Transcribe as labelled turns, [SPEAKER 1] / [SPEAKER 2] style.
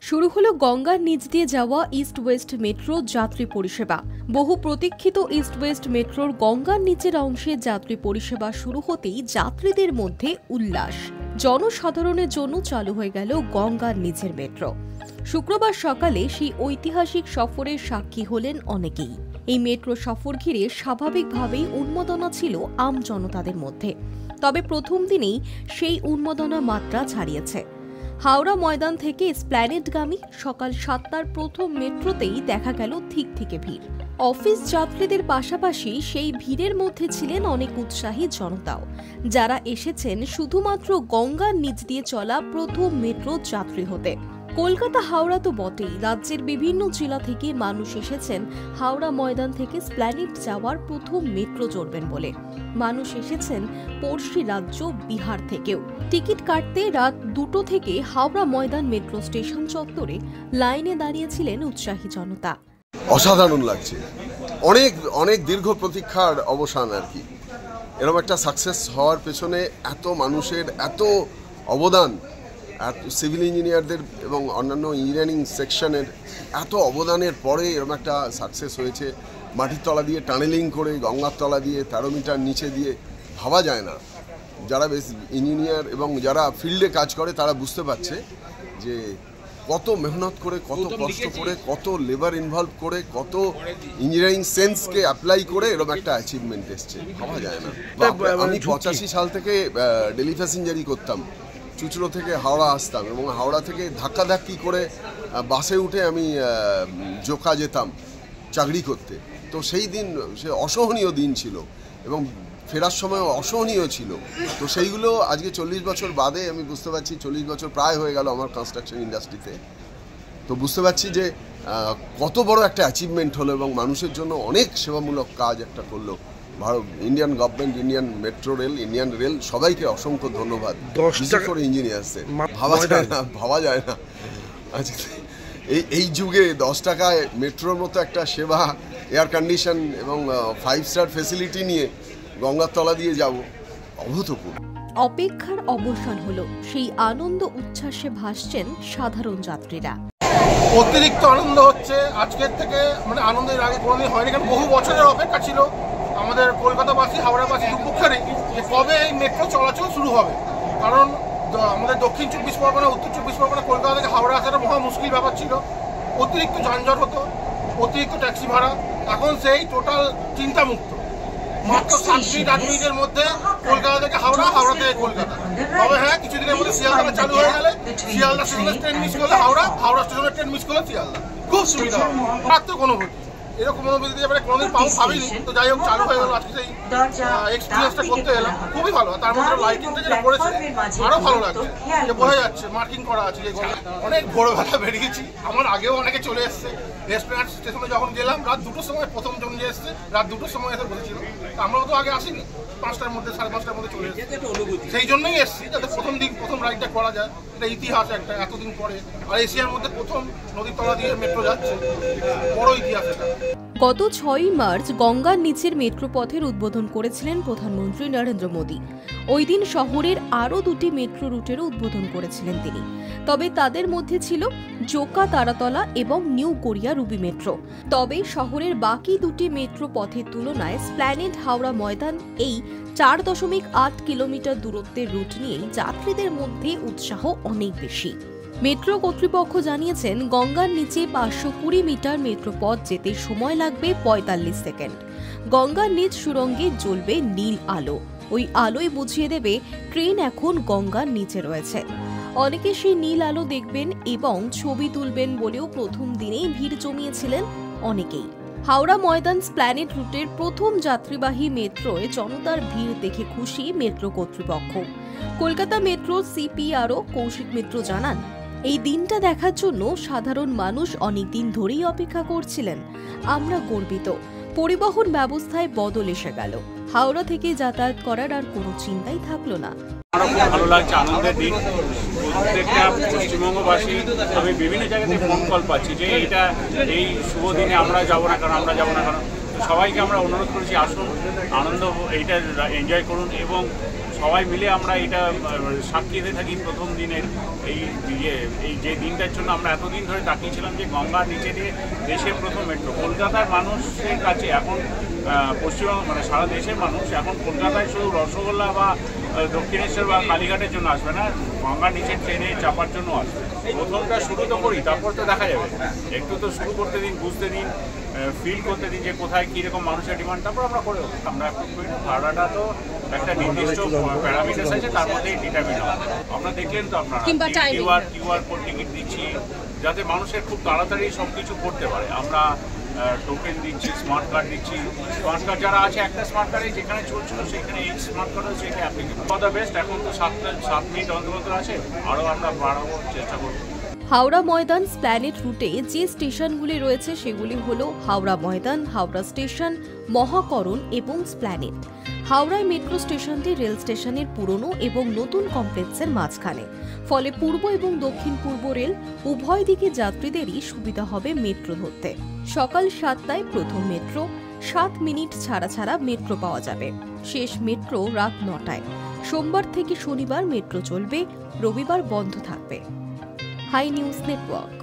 [SPEAKER 1] শুরু হলো গঙ্গার নিচ দিয়ে যাওয়া ইস্ট ওয়েস্ট মেট্রো যাত্রী পরিষেবা। বহু প্রতীক্ষিত ইস্ট ওয়েস্ট মেট্রোর গঙ্গার নিচের অংশে যাত্রী পরিষেবা শুরু হতেই যাত্রীদের মধ্যে উল্লাস। জনসাধারণের জন্য চালু হয়ে গেল গঙ্গার নিচের মেট্রো। শুক্রবার সকালে সেই ঐতিহাসিক সফরের সাক্ষী হলেন অনেকেই। এই মেট্রো সফর ঘিরে স্বাভাবিকভাবেই উন্মাদনা ছিল আম জনতাদের মধ্যে। তবে প্রথম দিনেই সেই উন্মাদনা মাত্রা ছাড়িয়েছে। হাওড়া ময়দান থেকে এসপ্ল্যানেডগামী সকাল 7টার প্রথম মেট্রোতেই দেখা গেল থিকথিকে ভিড়। অফিস যাত্রীদের পাশাপাশি সেই ভিড়ের মধ্যে ছিলেন অনেক উৎসাহী জনতাও, যারা এসেছেন শুধুমাত্র গঙ্গার নিচ দিয়ে চলা প্রথম মেট্রো যাত্রী হতে। কলকাতা হাওড়া তো বটেই, রাজ্যের বিভিন্ন জেলা থেকে মানুষ এসেছেন হাওড়া ময়দান থেকে এসপ্ল্যানেড যাওয়ার প্রথম মেট্রো চড়বেন বলে। মানুষ এসেছেন পড়শি রাজ্য বিহার থেকেও। টিকিট কাটতে রাত 2টো থেকে হাওড়া ময়দান মেট্রো স্টেশন চত্বরে লাইনে দাঁড়িয়েছিলেন উৎসাহী জনতা।
[SPEAKER 2] অসাধারণ লাগছে, অনেক অনেক দীর্ঘ প্রতীক্ষার অবসান আর কি। এরকম একটা সাকসেস হওয়ার পেছনে এত মানুষের এত অবদান, সিভিল ইঞ্জিনিয়ারদের এবং অন্যান্য ইঞ্জিনিয়ারিং সেকশনের এত অবদানের পরে এরকম একটা সাকসেস হয়েছে। মাটির তলা দিয়ে টানেলিং করে গঙ্গার তলা দিয়ে 13 মিটার নিচে দিয়ে ভাবা যায় না। যারা বেশ ইঞ্জিনিয়ার এবং যারা ফিল্ডে কাজ করে তারা বুঝতে পারছে যে কত মেহনত করে, কত কষ্ট করে, কত লেবার ইনভলভ করে, কত ইঞ্জিনিয়ারিং সেন্সকে অ্যাপ্লাই করে এরকম একটা অ্যাচিভমেন্ট এসছে, ভাবা যায় না। আমি 85 সাল থেকে ডেলি প্যাসেঞ্জারি করতাম, চুচড়ো থেকে হাওড়া আসতাম এবং হাওড়া থেকে ধাক্কাধাক্কি করে বাসে উঠে আমি জোকা যেতাম চাকরি করতে। তো সেই দিন সে অসহনীয় দিন ছিল এবং ফেরার সময় অসহনীয় ছিল। তো সেইগুলো আজকে 40 বছর বাদে আমি বুঝতে পারছি, 40 বছর প্রায় হয়ে গেল আমার কনস্ট্রাকশন ইন্ডাস্ট্রিতে। তো বুঝতে পারছি যে কত বড় একটা অ্যাচিভমেন্ট হলো এবং মানুষের জন্য অনেক সেবামূলক কাজ একটা করলো Bharat, Indian government, Indian metro rail, Indian rail, সবাইকে অসংখ্য ধন্যবাদ। বিশেষ করে ইঞ্জিনিয়ার্সদের ভাবা যায় না আজকে এই যুগে 10 টাকায় মেট্রোর মতো একটা সেবা, এয়ার কন্ডিশন এবং 5 স্টার ফেসিলিটি নিয়ে গঙ্গার তলা দিয়ে যাব, অভূতপূর্ব।
[SPEAKER 1] অপেক্ষার অবসান হলো, সেই আনন্দ উচ্ছ্বাসে ভাসছেন সাধারণ যাত্রীরা।
[SPEAKER 3] অতিরিক্ত আনন্দ হচ্ছে আজকের থেকে, মানে আনন্দের আগে কোনোদিন হয়নি। কারণ বহু বছরের অপেক্ষা ছিল আমাদের কলকাতাবাসী, হাওড়াবাসী দুপক্ষেরই, যে কবে এই মেট্রো চলাচল শুরু হবে। কারণ আমাদের দক্ষিণ 24 পরগনা, উত্তর 24 পরগনা, কলকাতা থেকে হাওড়া আসাটা মহা মুশকিল ব্যাপার ছিল। অতিরিক্ত যানজট হতো, অতিরিক্ত ট্যাক্সি ভাড়া। এখন সেই টোটাল চিন্তামুক্ত, মাত্র 7-8 মিনিটের মধ্যে কলকাতা থেকে হাওড়া, হাওড়া থেকে কলকাতা। তবে হ্যাঁ, কিছুদিনের মধ্যে শিয়ালদা চালু হয়ে গেলে শিয়ালদা স্টেশনের ট্রেন মিস করলে হাওড়া, হাওড়া স্টেশনের ট্রেন মিস করলে শিয়ালদা, খুব সুবিধা হবে। মারাত্মক অনুভূতি, এরকম অনুভূতি দিয়ে কোনোদিন পাবো ভাবিনি। তো যাই হোক, চালু হয়ে গেল, আজকে সেই এক্সপিরিয়েন্সটা করতে এলাম, খুবই ভালো। তার মধ্যে লাইটিংটা যেটা করেছে আরও ভালো লাগছে, যে বোঝা যাচ্ছে মার্কিং করা আছে। অনেক ভোরবেলা বেরিয়েছি, আমার আগেও অনেকে চলে এসছে। এসপ্ল্যানেড স্টেশনে যখন গেলাম রাত 2টোর সময়, প্রথম জন যে এসছে রাত 2টোর সময় এসে বলেছিল। আমরাও তো আগে আসিনি, 5টার মধ্যে 5:30টার মধ্যে চলে এসেছি। সেই জন্যই এসছি, যাতে প্রথম রাইডটা করা যায়। এটা ইতিহাস একটা, এতদিন পরে, আর এশিয়ার মধ্যে প্রথম নদীর তলা দিয়ে মেট্রো যাচ্ছে, বড় ইতিহাস এটা।
[SPEAKER 1] গত 6ই মার্চ গঙ্গার নিচের মেট্রো পথের উদ্বোধন করেছিলেন প্রধানমন্ত্রী নরেন্দ্র মোদী। ওই দিন শহরের আরও 2টি মেট্রো রুটেরও উদ্বোধন করেছিলেন তিনি। তবে তাদের মধ্যে ছিল জোকা তারাতলা এবং নিউ গড়িয়া রুবি মেট্রো। তবে শহরের বাকি 2টি মেট্রো পথের তুলনায় এসপ্ল্যানেড হাওড়া ময়দান এই 4.8 কিলোমিটার দূরত্বের রুট নিয়ে যাত্রীদের মধ্যে উৎসাহ অনেক বেশি। মেট্রো কর্তৃপক্ষ জানিয়েছেন, গঙ্গার নিচে 520 মিটার মেট্রো পথ যেতে সময় লাগবে 45 সেকেন্ড। গঙ্গার নিচ সুড়ঙ্গে জ্বলবে নীল আলো, ওই আলোয় বুঝিয়ে দেবে ট্রেন এখন গঙ্গার নিচে রয়েছে। অনেকে সেই নীল আলো দেখবেন এবং ছবি তুলবেন বলেও প্রথম দিনেই ভিড় জমিয়েছিলেন অনেকেই। হাওড়া ময়দান এসপ্ল্যানেড রুটের প্রথম যাত্রীবাহী মেট্রোয় জনতার ভিড় দেখে খুশি মেট্রো কর্তৃপক্ষ। কলকাতা মেট্রো সিপিআরও কৌশিক মিত্র জানান, এই দিনটা দেখার জন্য সাধারণ মানুষ অনেকদিন ধরেই অপেক্ষা করছিলেন। আমরা গর্বিত, পরিবহন ব্যবস্থায় বদল এসে গেল, হাওড়া থেকে যাতায়াত করার আর কোনো চিন্তাই থাকলো না।
[SPEAKER 4] আমার খুব ভালো লাগছে, আনন্দের দিন। প্রত্যেকটা পশ্চিমবঙ্গবাসী, আমি বিভিন্ন জায়গাতে ফোন কল পাচ্ছি যে এই শুভ দিনে আমরা যাবো না কারণ, আমরা যাবো না কারণ। সবাইকে আমরা অনুরোধ করেছি, আসুন, আনন্দ এইটা এনজয় করুন এবং সবাই মিলে আমরা এটা সাক্ষী হয়ে থাকি প্রথম দিনের এই যে দিনটার জন্য আমরা এতদিন ধরে তাকিয়েছিলাম যে গঙ্গার নিচে দিয়ে দেশের প্রথম মেট্রো। কলকাতার মানুষের কাছে এখন পশ্চিমবঙ্গ মানে সারা দেশের মানুষ এখন কলকাতায় শুধু রসগোল্লা বা দক্ষিণেশ্বর বা কালীঘাটের জন্য আসবে না, গঙ্গার নিচে ট্রেনে চাপার জন্য আসবে। প্রথমটা শুরু তো করি, তারপর তো দেখা যাবে, একটু তো শুরু করতে দিন, বুঝতে দিন, ফিল করতে দিন যে কোথায় কীরকম মানুষের ডিমান্ড, তারপর আমরা করে আমরা ভাড়াটা তো একটা নির্দিষ্ট প্যারামিটার্স আছে, তার মধ্যেই ডিটারমিন হয়। আমরা দেখলেন তো আপনারা কিউআর কোড টিকিট দিচ্ছি যাতে মানুষের খুব তাড়াতাড়ি সব কিছু করতে পারে। আমরা টোকেন দিচ্ছি, স্মার্ট কার্ড দিচ্ছি। স্মার্ট কার্ড যারা আছে একটা স্মার্ট কার্ডে যেখানে চলছিল সেখানে এই স্মার্ট কার্ড হচ্ছে এটা অ্যাপ্লিকেবল। For the best. এখন তো 7 মিনিট অন্তত আছে, আরও আমরা বাড়ানোর চেষ্টা করব।
[SPEAKER 1] হাওড়া ময়দান স্প্ল্যানেড রুটে যে স্টেশনগুলি রয়েছে সেগুলি হলো হাওড়া ময়দান, হাওড়া স্টেশন, মহাকরণ এবং স্প্ল্যানেড। হাওড়ায় মেট্রো স্টেশনটি রেল স্টেশনের পুরনো এবং নতুন কমপ্লেক্সের মাঝখানে, ফলে পূর্ব এবং দক্ষিণ পূর্ব রেল উভয় দিকে যাত্রীদেরই সুবিধা হবে মেট্রো ধরতে। সকাল 7টায় প্রথম মেট্রো, 7 মিনিট ছাড়া ছাড়া মেট্রো পাওয়া যাবে। শেষ মেট্রো রাত 9টায়। সোমবার থেকে শনিবার মেট্রো চলবে, রবিবার বন্ধ থাকবে। Hi news network.